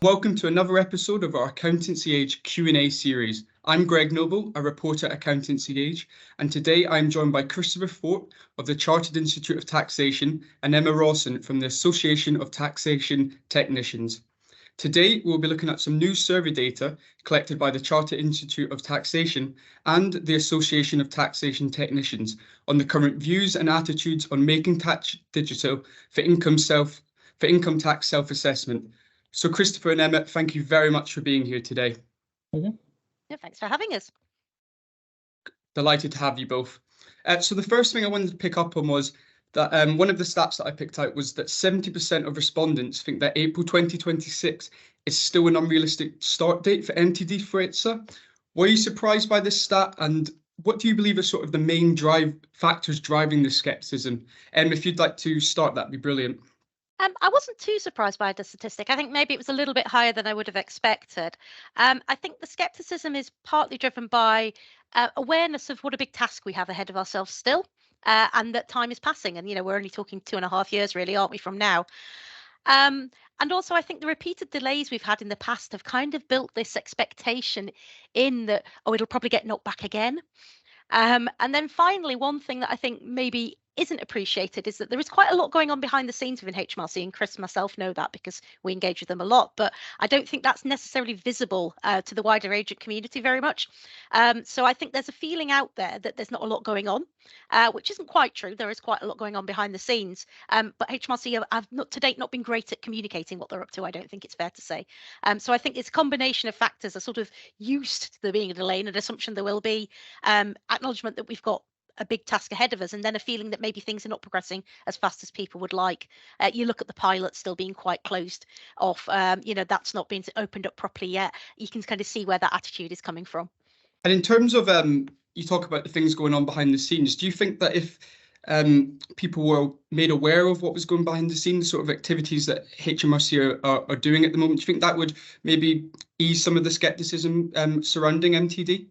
Welcome to another episode of our Accountancy Age Q&A series. I'm Greg Noble, a reporter at Accountancy Age, and today I'm joined by Christopher Thorpe of the Chartered Institute of Taxation and Emma Rawson from the Association of Taxation Technicians. Today we'll be looking at some new survey data collected by the Chartered Institute of Taxation and the Association of Taxation Technicians on the current views and attitudes on making tax digital for income tax self-assessment. So Christopher and Emma, thank you very much for being here today. Yeah, thanks for having us. Delighted to have you both. So the first thing I wanted to pick up on was that one of the stats that I picked out was that 70% of respondents think that April 2026 is still an unrealistic start date for MTD for ITSA. Were you surprised by this stat, and what do you believe are sort of the main factors driving the scepticism? If you'd like to start, that'd be brilliant. I wasn't too surprised by the statistic. I think maybe it was a little bit higher than I would have expected. I think the scepticism is partly driven by awareness of what a big task we have ahead of ourselves still, and that time is passing. And, we're only talking 2.5 years, really, aren't we, from now? And also, I think the repeated delays we've had in the past have kind of built this expectation in that, it'll probably get knocked back again. And then finally, one thing that I think maybe isn't appreciated is that there is quite a lot going on behind the scenes within HMRC, and Chris and myself know that because we engage with them a lot, but I don't think that's necessarily visible to the wider agent community very much. So I think there's a feeling out there that there's not a lot going on, which isn't quite true. There is quite a lot going on behind the scenes, but HMRC have not to date not been great at communicating what they're up to. I don't think it's fair to say. So I think it's a combination of factors, a sort of used to there being a delay and an assumption there will be, acknowledgement that we've got a big task ahead of us, and then a feeling that maybe things are not progressing as fast as people would like. You look at the pilot still being quite closed off, that's not been opened up properly yet. You can kind of see where that attitude is coming from. And in terms of you talk about the things going on behind the scenes, do you think that if people were made aware of what was going behind the scenes, sort of activities that HMRC are doing at the moment, do you think that would maybe ease some of the scepticism surrounding MTD?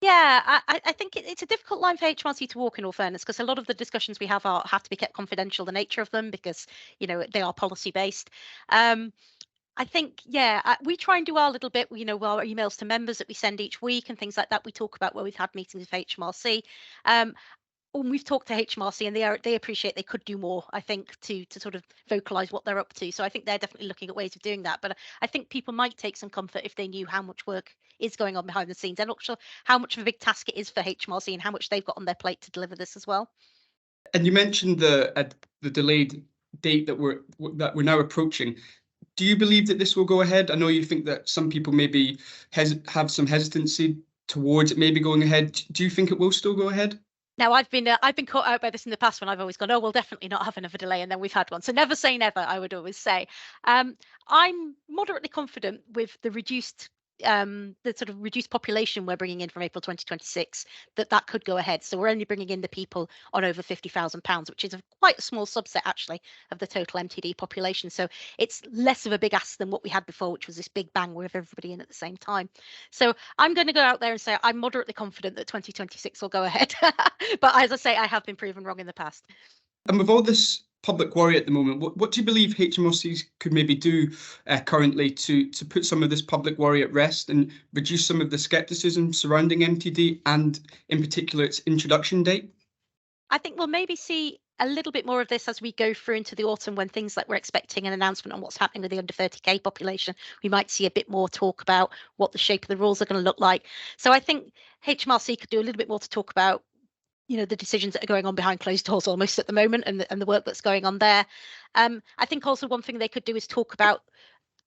Yeah, I think it's a difficult line for HMRC to walk, in all fairness, because a lot of the discussions we have to be kept confidential, the nature of them, because, they are policy based. I think, we try and do our little bit, our emails to members that we send each week and things like that. We talk about where we've had meetings with HMRC. When we've talked to HMRC, and they appreciate they could do more, I think, to sort of vocalise what they're up to. So I think they're definitely looking at ways of doing that. But I think people might take some comfort if they knew how much work is going on behind the scenes. They're not sure how much of a big task it is for HMRC and how much they've got on their plate to deliver this as well. And you mentioned the delayed date that we're now approaching. Do you believe that this will go ahead? I know you think that some people maybe have some hesitancy towards it maybe going ahead. Do you think it will still go ahead? Now, I've been caught out by this in the past when I've always gone, we'll definitely not have another delay, and then we've had one. So never say never, I would always say. I'm moderately confident with the sort of reduced population we're bringing in from April 2026, that could go ahead. So we're only bringing in the people on over £50,000, which is quite a small subset actually of the total MTD population. So it's less of a big ask than what we had before, which was this big bang with everybody in at the same time. So I'm going to go out there and say I'm moderately confident that 2026 will go ahead. But as I say, I have been proven wrong in the past. And with all this public worry at the moment, what do you believe HMRC could maybe do currently to put some of this public worry at rest and reduce some of the scepticism surrounding MTD and in particular its introduction date? I think we'll maybe see a little bit more of this as we go through into the autumn, when things like we're expecting an announcement on what's happening with the under 30k population. We might see a bit more talk about what the shape of the rules are going to look like. So I think HMRC could do a little bit more to talk about the decisions that are going on behind closed doors almost at the moment, and the work that's going on there. I think also one thing they could do is talk about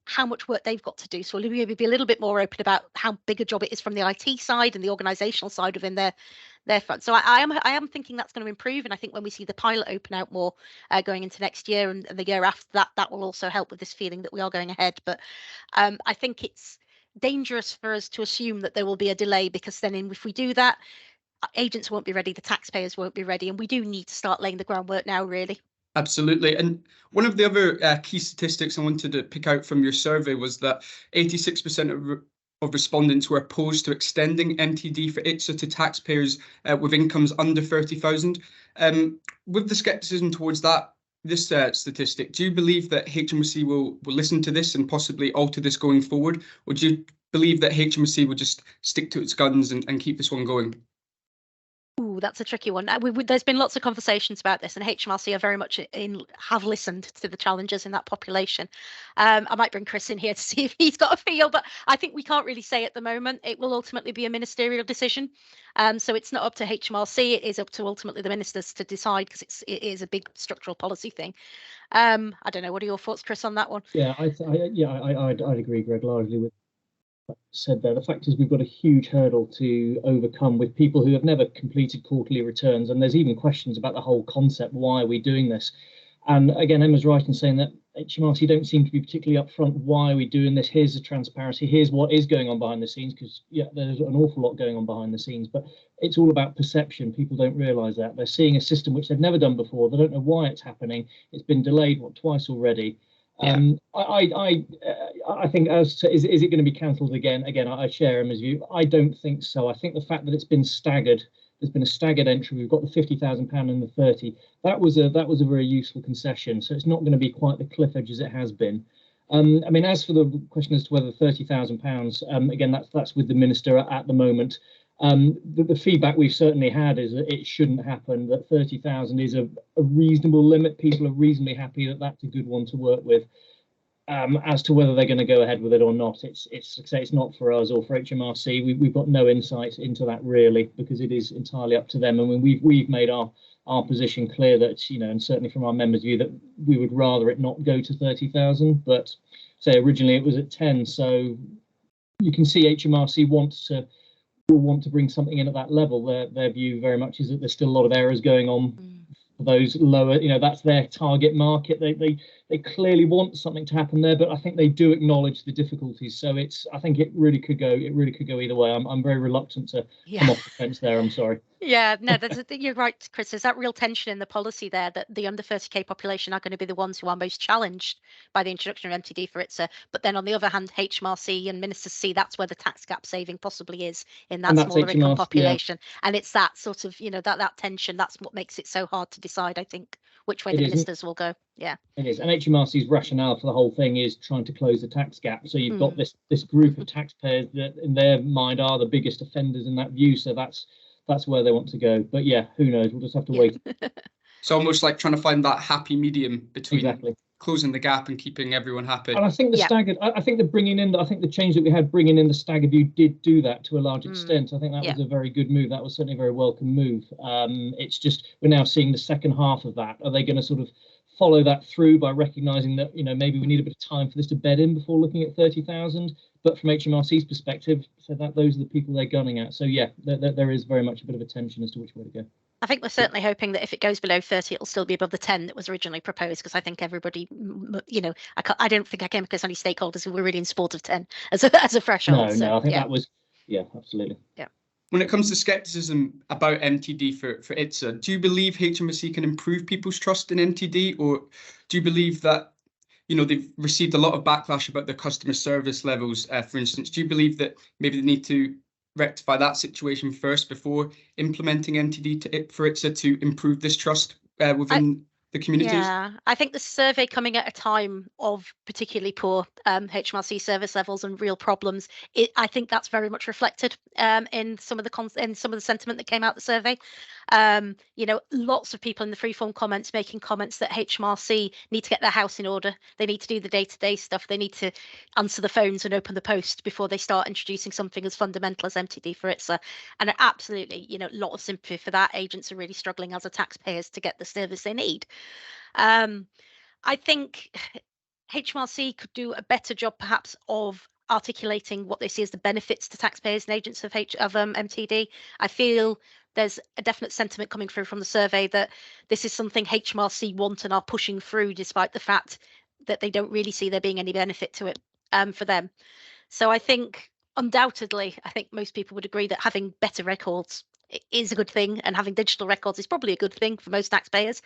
how much work they've got to do. So maybe be a little bit more open about how big a job it is from the IT side and the organisational side within their front. So I am thinking that's going to improve, and I think when we see the pilot open out more going into next year and the year after that will also help with this feeling that we are going ahead. But I think it's dangerous for us to assume that there will be a delay, because then if we do that, agents won't be ready, the taxpayers won't be ready, and we do need to start laying the groundwork now, really. Absolutely. And one of the other key statistics I wanted to pick out from your survey was that 86% of respondents were opposed to extending MTD for ITSA to taxpayers with incomes under 30,000. With the scepticism towards that this statistic, do you believe that HMRC will listen to this and possibly alter this going forward? Or do you believe that HMRC will just stick to its guns and keep this one going? Ooh, that's a tricky one. There's been lots of conversations about this, and HMRC are very much have listened to the challenges in that population. I might bring Chris in here to see if he's got a feel, but I think we can't really say at the moment. It will ultimately be a ministerial decision. So it's not up to HMRC. It is up to ultimately the ministers to decide, because it is a big structural policy thing. I don't know. What are your thoughts, Chris, on that one? Yeah, I'd agree, Greg, largely with what you said there. The fact is we've got a huge hurdle to overcome with people who have never completed quarterly returns, and there's even questions about the whole concept. Why are we doing this? And again, Emma's right in saying that HMRC don't seem to be particularly upfront. Why are we doing this? Here's the transparency. Here's what is going on behind the scenes, because yeah, there's an awful lot going on behind the scenes, but it's all about perception. People don't realise that. They're seeing a system which they've never done before. They don't know why it's happening. It's been delayed, twice already. Yeah. I think as to, is it going to be cancelled again? Again, I share Emma's view. I don't think so. I think the fact that it's been staggered, there's been a staggered entry. We've got the £50,000 and the 30. That was a very useful concession. So it's not going to be quite the cliff edge as it has been. I mean, as for the question as to whether £30,000, again, that's with the minister at the moment. The feedback we've certainly had is that it shouldn't happen, that 30,000 is a reasonable limit. People are reasonably happy that that's a good one to work with. As to whether they're going to go ahead with it or not, it's not for us or for HMRC. We've got no insight into that really, because it is entirely up to them. I mean, we've made our position clear that, you know, and certainly from our members' view, that we would rather it not go to 30,000. But say originally it was at 10, so you can see HMRC will want to bring something in at that level. Their view very much is that there's still a lot of errors going on for those lower, you know, that's their target market. They clearly want something to happen there, but I think they do acknowledge the difficulties. So I think it really could go either way. I'm very reluctant to come off the fence there. I'm sorry. Yeah, no, you're right, Chris. There's that real tension in the policy there, that the under 30k population are going to be the ones who are most challenged by the introduction of MTD for ITSA. But then on the other hand, HMRC and ministers see that's where the tax gap saving possibly is in that smaller income population. Yeah. And it's that sort of, you know, that tension, that's what makes it so hard to decide, I think, which way the ministers will go. Yeah, it is. And HMRC's rationale for the whole thing is trying to close the tax gap. So you've got this group of taxpayers that in their mind are the biggest offenders in that view. So that's where they want to go. But yeah, who knows? We'll just have to wait. It's almost like trying to find that happy medium between closing the gap and keeping everyone happy. And I think the staggered, I think the change that we had bringing in the staggered view did do that to a large extent. I think that was a very good move. That was certainly a very welcome move. It's just we're now seeing the second half of that. Are they going to sort of follow that through by recognising that, you know, maybe we need a bit of time for this to bed in before looking at 30,000? But from HMRC's perspective, so that those are the people they're gunning at. So yeah, there is very much a bit of a tension as to which way to go. I think we're certainly hoping that if it goes below 30, it'll still be above the 10 that was originally proposed, because I think everybody, you know, I don't think I came across any stakeholders who were really in support of 10 as a threshold. No, I think that was, absolutely. Yeah. When it comes to scepticism about MTD for ITSA, do you believe HMRC can improve people's trust in MTD, or do you believe that, you know, they've received a lot of backlash about their customer service levels, for instance? Do you believe that maybe they need to rectify that situation first before implementing MTD for ITSA to improve this trust within the communities? Yeah, I think the survey coming at a time of particularly poor HMRC service levels and real problems, I think that's very much reflected in some of the sentiment that came out the survey. You know, lots of people in the freeform comments making comments that HMRC need to get their house in order. They need to do the day-to-day stuff. They need to answer the phones and open the post before they start introducing something as fundamental as MTD for ITSA. And absolutely, you know, a lot of sympathy for that. Agents are really struggling as taxpayers to get the service they need. I think HMRC could do a better job perhaps of articulating what they see as the benefits to taxpayers and agents of MTD. I feel there's a definite sentiment coming through from the survey that this is something HMRC want and are pushing through, despite the fact that they don't really see there being any benefit to it for them. So I think undoubtedly, I think most people would agree that having better records is a good thing, and having digital records is probably a good thing for most taxpayers.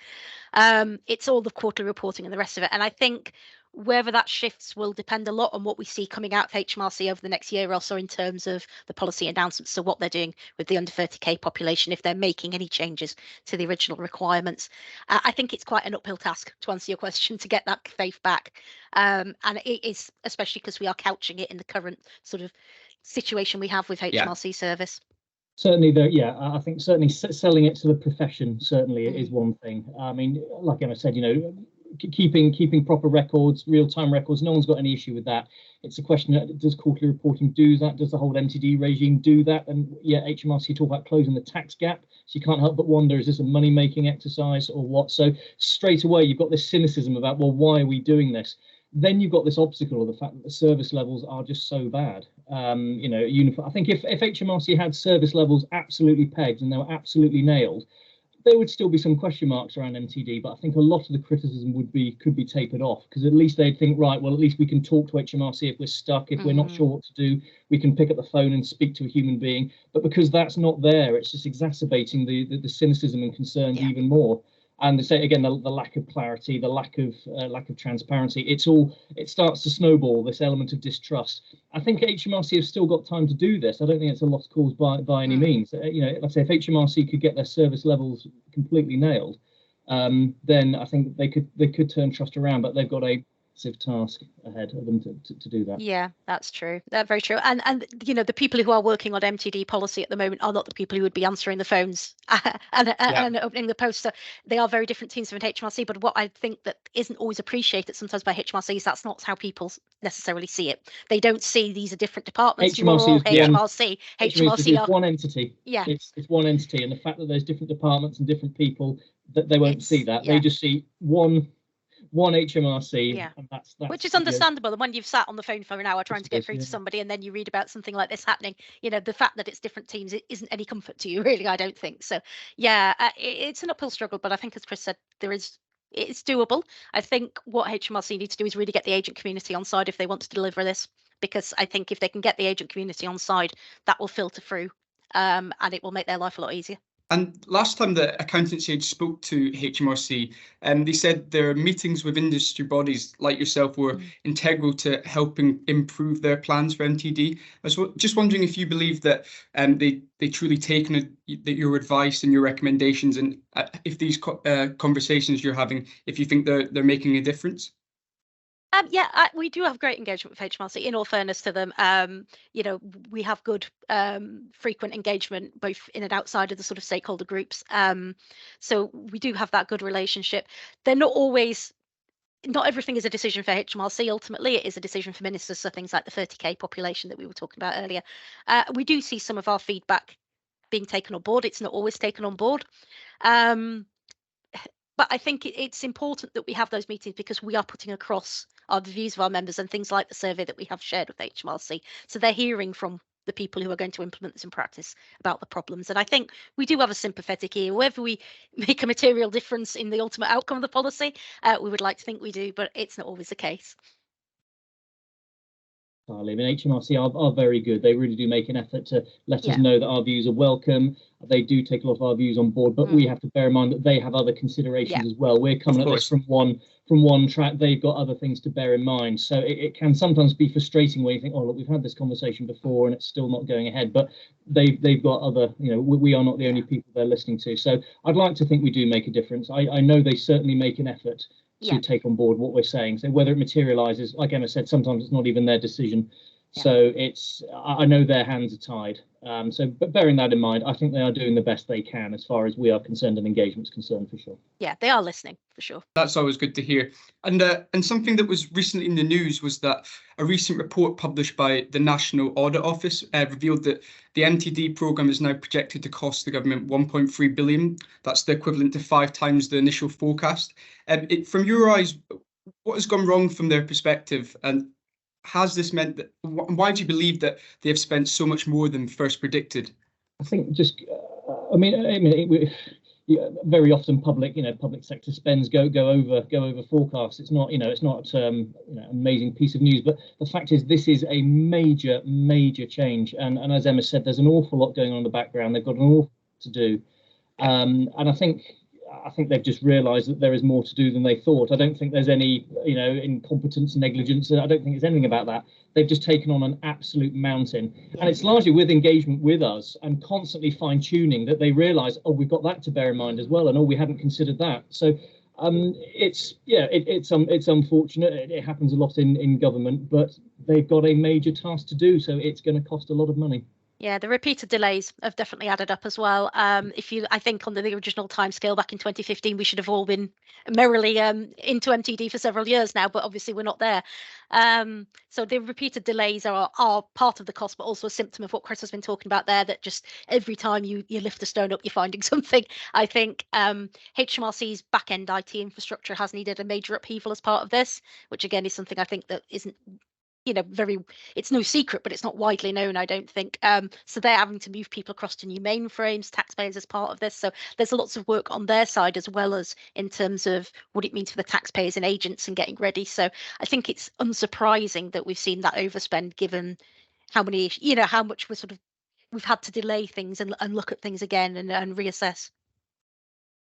It's all the quarterly reporting and the rest of it. And I think whether that shifts will depend a lot on what we see coming out of HMRC over the next year or so in terms of the policy announcements. So what they're doing with the under 30k population, if they're making any changes to the original requirements. I think it's quite an uphill task, to answer your question, to get that faith back. And it is, especially because we are couching it in the current sort of situation we have with HMRC service. Certainly, I think certainly selling it to the profession certainly is one thing. I mean, like Emma said, keeping proper records, real-time records, no one's got any issue with that. It's a question of, does quarterly reporting do that? Does the whole MTD regime do that? And HMRC talk about closing the tax gap, so you can't help but wonder, is this a money-making exercise or what? So straight away you've got this cynicism about, well, why are we doing this? Then you've got this obstacle of the fact that the service levels are just so bad. I think if HMRC had service levels absolutely pegged and they were absolutely nailed, there would still be some question marks around MTD, but I think a lot of the criticism could be tapered off, because at least they'd think, right, well, at least we can talk to HMRC if we're stuck, if we're not sure what to do, we can pick up the phone and speak to a human being. But because that's not there, it's just exacerbating the cynicism and concerns even more. And to say again, the lack of clarity, the lack of transparency, it starts to snowball, this element of distrust. I think HMRC have still got time to do this. I don't think it's a lost cause by any means. Like I say, if HMRC could get their service levels completely nailed, then I think they could turn trust around. But they've got a massive task ahead of them to do that. Yeah, that's true. That's very true. And the people who are working on MTD policy at the moment are not the people who would be answering the phones and opening the post. So they are very different teams from HMRC. But what I think that isn't always appreciated sometimes by HMRC is that's not how people necessarily see it. They don't see these are different departments. HMRC is one entity. Yeah, it's one entity, and the fact that there's different departments and different people, that they won't see that. They just see one HMRC, and that's which is understandable. And when you've sat on the phone for an hour trying to get through to somebody, and then you read about something like this happening, the fact that it's different teams, it isn't any comfort to you, really. I don't think so. It's an uphill struggle, but I think, as Chris said, it's doable. I think what HMRC needs to do is really get the agent community on side if they want to deliver this, because I think if they can get the agent community on side, that will filter through, and it will make their life a lot easier. And last time the Accountancy Age spoke to HMRC, they said their meetings with industry bodies like yourself were integral to helping improve their plans for MTD. I was just wondering if you believe that they truly taken your advice and your recommendations, and if these conversations you're having, if you think they're making a difference. We do have great engagement with HMRC, in all fairness to them. We have good frequent engagement both in and outside of the sort of stakeholder groups. So we do have that good relationship. They're not everything is a decision for HMRC. Ultimately, it is a decision for ministers. So things like the 30k population that we were talking about earlier. We do see some of our feedback being taken on board. It's not always taken on board. But I think it's important that we have those meetings, because we are putting across the views of our members and things like the survey that we have shared with HMRC. So they're hearing from the people who are going to implement this in practice about the problems. And I think we do have a sympathetic ear. Whether we make a material difference in the ultimate outcome of the policy, we would like to think we do, but it's not always the case. I mean, HMRC are very good. They really do make an effort to let us know that our views are welcome. They do take a lot of our views on board, but we have to bear in mind that they have other considerations as well. We're coming at this from one track. They've got other things to bear in mind. So it can sometimes be frustrating when you think, oh, look, we've had this conversation before and it's still not going ahead. But they've got other, we are not the only people they're listening to. So I'd like to think we do make a difference. I know they certainly make an effort to take on board what we're saying. So whether it materializes, like Emma said, sometimes it's not even their decision. So I know their hands are tied. But bearing that in mind, I think they are doing the best they can as far as we are concerned and engagement is concerned, for sure. Yeah, they are listening, for sure. That's always good to hear. And something that was recently in the news was that a recent report published by the National Audit Office revealed that the MTD programme is now projected to cost the government 1.3 billion. That's the equivalent to 5 times the initial forecast. From your eyes, what has gone wrong from their perspective, and has this meant that, why do you believe that they have spent so much more than first predicted? I think just, very often public sector spends go over forecasts. It's not, amazing piece of news, but the fact is this is a major change. And as Emma said, there's an awful lot going on in the background. They've got an awful lot to do. And I think I think they've just realised that there is more to do than they thought. I don't think there's any, incompetence, negligence. I don't think there's anything about that. They've just taken on an absolute mountain. And it's largely with engagement with us and constantly fine-tuning that they realise, oh, we've got that to bear in mind as well, and oh, we hadn't considered that. So it's unfortunate. It happens a lot in government, but they've got a major task to do, so it's going to cost a lot of money. Yeah, the repeated delays have definitely added up as well. I think on the original timescale back in 2015, we should have all been merrily into MTD for several years now, but obviously we're not there. So the repeated delays are part of the cost, but also a symptom of what Chris has been talking about there, that just every time you lift a stone up, you're finding something. I think HMRC's back-end IT infrastructure has needed a major upheaval as part of this, which again is something I think that isn't it's no secret, but it's not widely known, I don't think. So they're having to move people across to new mainframes, taxpayers as part of this. So there's lots of work on their side, as well as in terms of what it means for the taxpayers and agents and getting ready. So I think it's unsurprising that we've seen that overspend, given how much we've had to delay things and look at things again and reassess.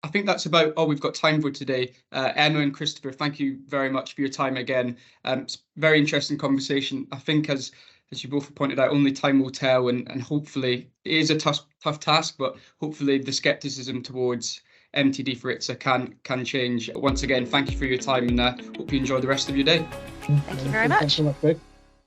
I think that's about all we've got time for today. Emma and Christopher, thank you very much for your time again. It's a very interesting conversation. I think, as you both pointed out, only time will tell, and hopefully it is a tough task, but hopefully the scepticism towards MTD for ITSA can change. Once again, thank you for your time, and hope you enjoy the rest of your day. Thank you very much. Thanks so much, Greg.